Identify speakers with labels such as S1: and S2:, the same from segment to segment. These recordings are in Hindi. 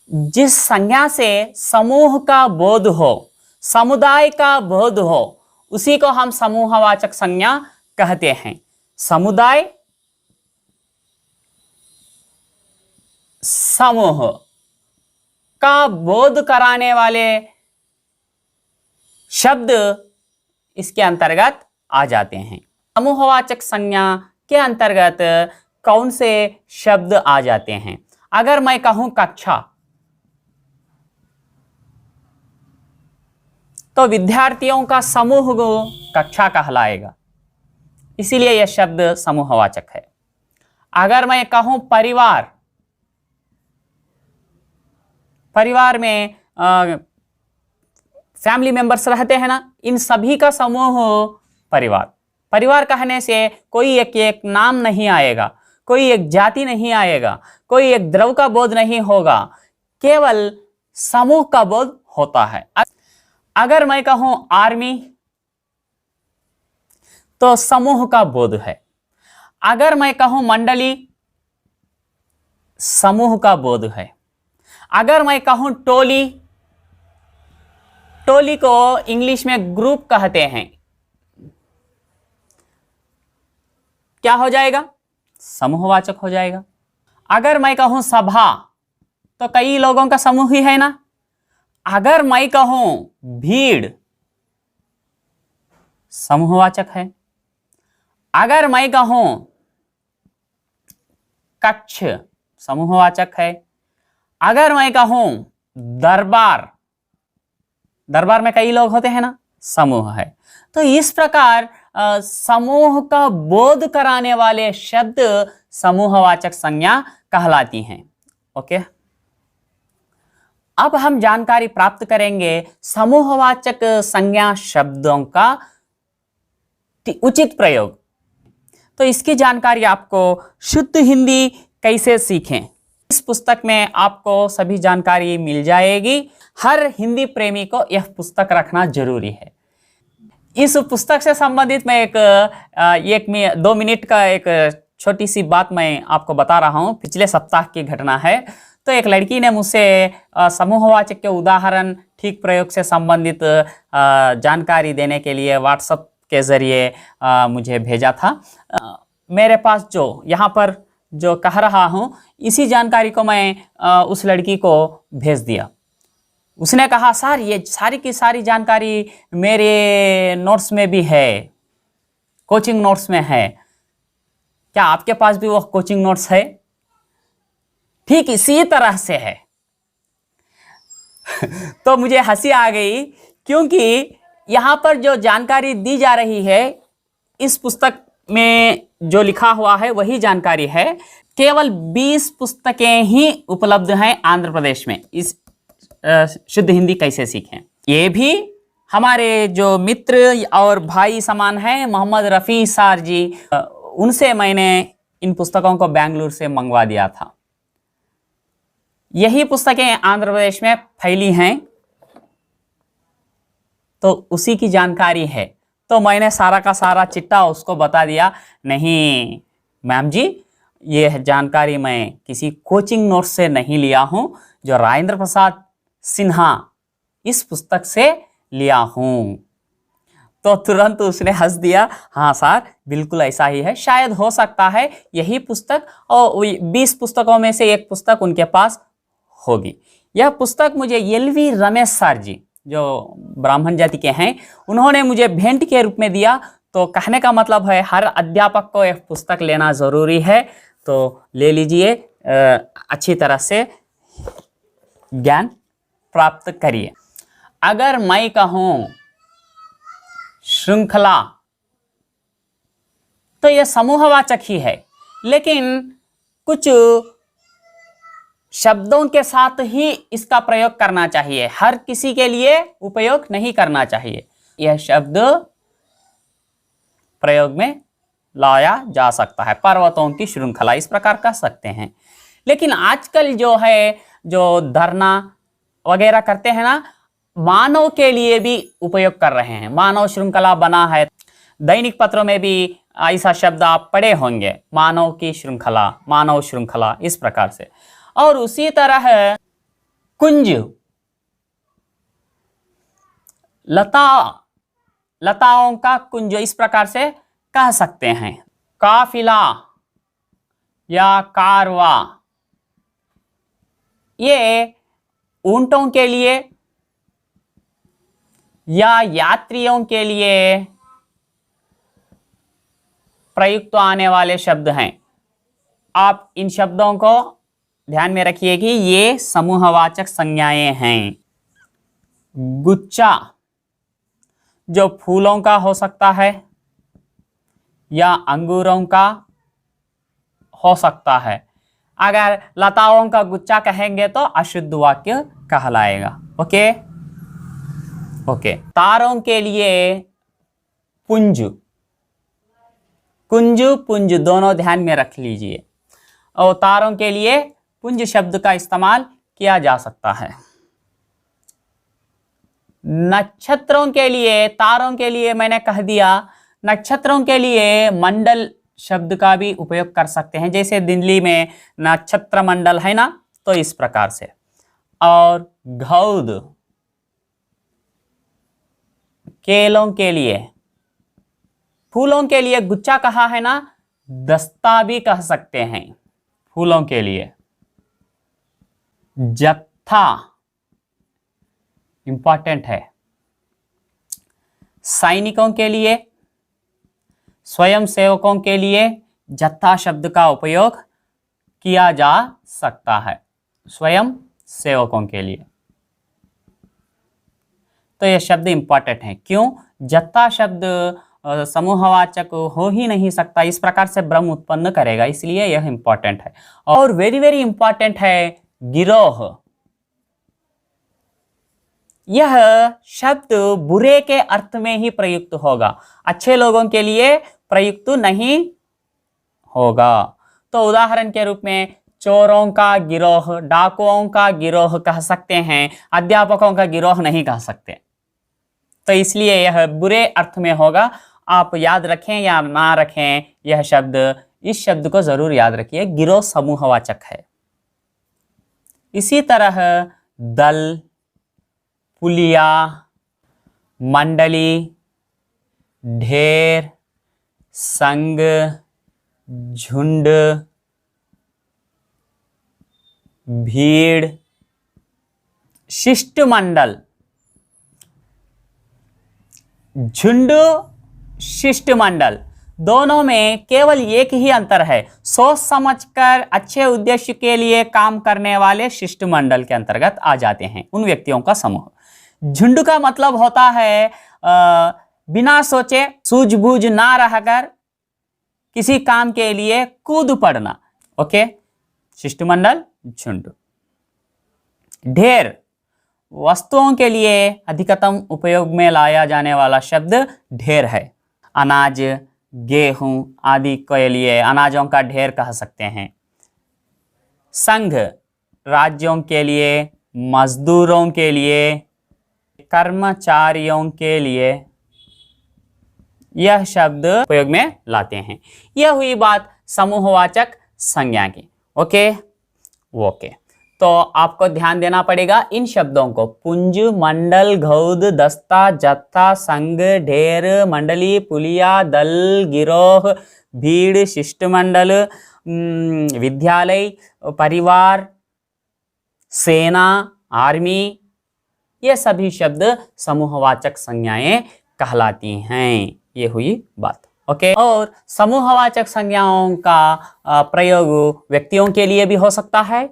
S1: जिस संज्ञा से समूह का बोध हो, समुदाय का बोध हो, उसी को हम समूहवाचक संज्ञा कहते हैं। समुदाय, समूह का बोध कराने वाले शब्द इसके अंतर्गत आ जाते हैं। समूहवाचक संज्ञा के अंतर्गत कौन से शब्द आ जाते हैं? अगर मैं कहूं कक्षा, तो विद्यार्थियों का समूह कक्षा कहलाएगा, इसीलिए यह शब्द समूहवाचक है। अगर मैं कहूं परिवार, परिवार में फैमिली मेंबर्स रहते हैं ना, इन सभी का समूह परिवार। परिवार कहने से कोई एक नाम नहीं आएगा, कोई एक जाति नहीं आएगा, कोई एक द्रव का बोध नहीं होगा, केवल समूह का बोध होता है। अगर मैं कहूं आर्मी, तो समूह का बोध है। अगर मैं कहूं मंडली, समूह का बोध है। अगर मैं कहूं टोली, टोली को इंग्लिश में ग्रुप कहते हैं, क्या हो जाएगा? समूहवाचक हो जाएगा। अगर मैं कहूं सभा, तो कई लोगों का समूह ही है ना। अगर मैं कहूं भीड़, समूहवाचक है। अगर मैं कहूं कक्ष, समूहवाचक है। अगर मैं कहूं दरबार, दरबार में कई लोग होते हैं ना, समूह है। तो इस प्रकार समूह का बोध कराने वाले शब्द समूहवाचक संज्ञा कहलाती हैं। ओके, अब हम जानकारी प्राप्त करेंगे समूहवाचक संज्ञा शब्दों का उचित प्रयोग। तो इसकी जानकारी आपको शुद्ध हिंदी कैसे सीखें, इस पुस्तक में आपको सभी जानकारी मिल जाएगी। हर हिंदी प्रेमी को यह पुस्तक रखना जरूरी है। इस पुस्तक से संबंधित मैं एक 2 मिनट का एक छोटी सी बात मैं आपको बता रहा हूँ। पिछले सप्ताह की घटना है। तो एक लड़की ने मुझसे समूहवाचक के उदाहरण ठीक प्रयोग से संबंधित जानकारी देने के लिए व्हाट्सएप के जरिए मुझे भेजा था। मेरे पास जो यहाँ पर जो कह रहा हूँ, इसी जानकारी को मैं उस लड़की को भेज दिया। उसने कहा, सर ये सारी की सारी जानकारी मेरे नोट्स में भी है, कोचिंग नोट्स में है, क्या आपके पास भी वो कोचिंग नोट्स है? ठीक इसी तरह से है। तो मुझे हंसी आ गई, क्योंकि यहाँ पर जो जानकारी दी जा रही है, इस पुस्तक में जो लिखा हुआ है वही जानकारी है। केवल 20 पुस्तकें ही उपलब्ध हैं आंध्र प्रदेश में इस शुद्ध हिंदी कैसे सीखें। ये भी हमारे जो मित्र और भाई समान हैं, मोहम्मद रफ़ी सर जी, उनसे मैंने इन पुस्तकों को बेंगलुरु से मंगवा दिया था। यही पुस्तकें आंध्र प्रदेश में फैली हैं, तो उसी की जानकारी है। तो मैंने सारा का सारा चिट्ठा उसको बता दिया, नहीं मैम जी, ये जानकारी मैं किसी कोचिंग नोट से नहीं लिया हूँ, जो राजेंद्र प्रसाद सिन्हा इस पुस्तक से लिया हूँ। तो तुरंत उसने हंस दिया, हाँ सर बिल्कुल ऐसा ही है, शायद हो सकता है यही पुस्तक और 20 पुस्तकों में से एक पुस्तक उनके पास होगी। यह पुस्तक मुझे LV रमेश सर जी, जो ब्राह्मण जाति के हैं, उन्होंने मुझे भेंट के रूप में दिया। तो कहने का मतलब है हर अध्यापक को यह पुस्तक लेना ज़रूरी है। तो ले लीजिए, अच्छी तरह से ज्ञान प्राप्त करिए। अगर मैं कहूँ श्रृंखला, तो यह समूहवाचक ही है, लेकिन कुछ शब्दों के साथ ही इसका प्रयोग करना चाहिए, हर किसी के लिए उपयोग नहीं करना चाहिए। यह शब्द प्रयोग में लाया जा सकता है, पर्वतों की श्रृंखला इस प्रकार कह सकते हैं। लेकिन आजकल जो है, जो धरना वगैरह करते हैं ना, मानव के लिए भी उपयोग कर रहे हैं। मानव श्रृंखला बना है, दैनिक पत्रों में भी ऐसा शब्द आप पढ़े होंगे, मानव की श्रृंखला, मानव श्रृंखला, इस प्रकार से। और उसी तरह कुंज, लता, लताओं का कुंज इस प्रकार से कह सकते हैं। काफिला या कारवा, ये ऊंटों के लिए या यात्रियों के लिए प्रयुक्त आने वाले शब्द हैं। आप इन शब्दों को ध्यान में रखिए कि ये समूहवाचक संज्ञाएं हैं। गुच्छा जो फूलों का हो सकता है या अंगूरों का हो सकता है। अगर लताओं का गुच्छा कहेंगे तो अशुद्ध वाक्य कहलाएगा। Okay okay. तारों के लिए पुंज, कुंज पुंज दोनों ध्यान में रख लीजिए। और तारों के लिए पुंज शब्द का इस्तेमाल किया जा सकता है। नक्षत्रों के लिए, तारों के लिए मैंने कह दिया, नक्षत्रों के लिए मंडल शब्द का भी उपयोग कर सकते हैं। जैसे दिल्ली में नक्षत्र मंडल है ना, तो इस प्रकार से। और घौद केलों के लिए, फूलों के लिए गुच्छा कहा है ना, दस्ता भी कह सकते हैं फूलों के लिए। जत्था इंपॉर्टेंट है। सैनिकों के लिए, स्वयं सेवकों के लिए जत्था शब्द का उपयोग किया जा सकता है, स्वयं सेवकों के लिए। तो यह शब्द इंपॉर्टेंट है। क्यों? जत्था शब्द समूहवाचक हो ही नहीं सकता, इस प्रकार से भ्रम उत्पन्न करेगा, इसलिए यह इंपॉर्टेंट है। और वेरी वेरी इंपॉर्टेंट है गिरोह। यह शब्द बुरे के अर्थ में ही प्रयुक्त होगा, अच्छे लोगों के लिए प्रयुक्त नहीं होगा। तो उदाहरण के रूप में चोरों का गिरोह, डाकुओं का गिरोह कह सकते हैं, अध्यापकों का गिरोह नहीं कह सकते। तो इसलिए यह बुरे अर्थ में होगा। आप याद रखें या ना रखें यह शब्द, इस शब्द को जरूर याद रखिए, गिरोह समूहवाचक है। इसी तरह दल, पुलिया, मंडली, ढेर, संग, झुंड, भीड़, शिष्टमंडल। झुंड, शिष्टमंडल दोनों में केवल एक ही अंतर है, सोच समझकर अच्छे उद्देश्य के लिए काम करने वाले शिष्टमंडल के अंतर्गत आ जाते हैं उन व्यक्तियों का समूह। झुंड का मतलब होता है बिना सोचे सूझबूझ ना रहकर किसी काम के लिए कूद पड़ना। ओके, शिष्टमंडल, झुंड। ढेर वस्तुओं के लिए अधिकतम उपयोग में लाया जाने वाला शब्द ढेर है। अनाज, गेहूं आदि के लिए अनाजों का ढेर कह सकते हैं। संघ राज्यों के लिए, मजदूरों के लिए, कर्मचारियों के लिए यह शब्द उपयोग में लाते हैं। यह हुई बात समूहवाचक संज्ञा की। Okay okay. तो आपको ध्यान देना पड़ेगा इन शब्दों को, पुंज, मंडल, घौद, दस्ता, जत्था, संघ, ढेर, मंडली, पुलिया, दल, गिरोह, भीड़, शिष्टमंडल, विद्यालय, परिवार, सेना, आर्मी, ये सभी शब्द समूहवाचक संज्ञाएं कहलाती हैं। ये हुई बात। ओके। और समूहवाचक संज्ञाओं का प्रयोग व्यक्तियों के लिए भी हो सकता है,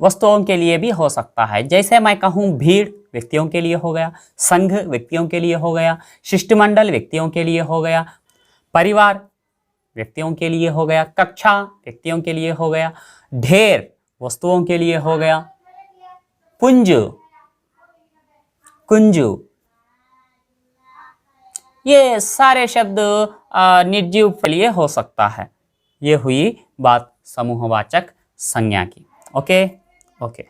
S1: वस्तुओं के लिए भी हो सकता है। जैसे मैं कहूँ भीड़ व्यक्तियों के लिए हो गया, संघ व्यक्तियों के लिए हो गया, शिष्टमंडल व्यक्तियों के लिए हो गया, परिवार व्यक्तियों के लिए हो गया, कक्षा व्यक्तियों के लिए हो गया, ढेर वस्तुओं के लिए हो गया, पुंज, कुंजु, ये सारे शब्द निर्जीव के लिए हो सकता है। ये हुई बात समूहवाचक संज्ञा की। Okay okay.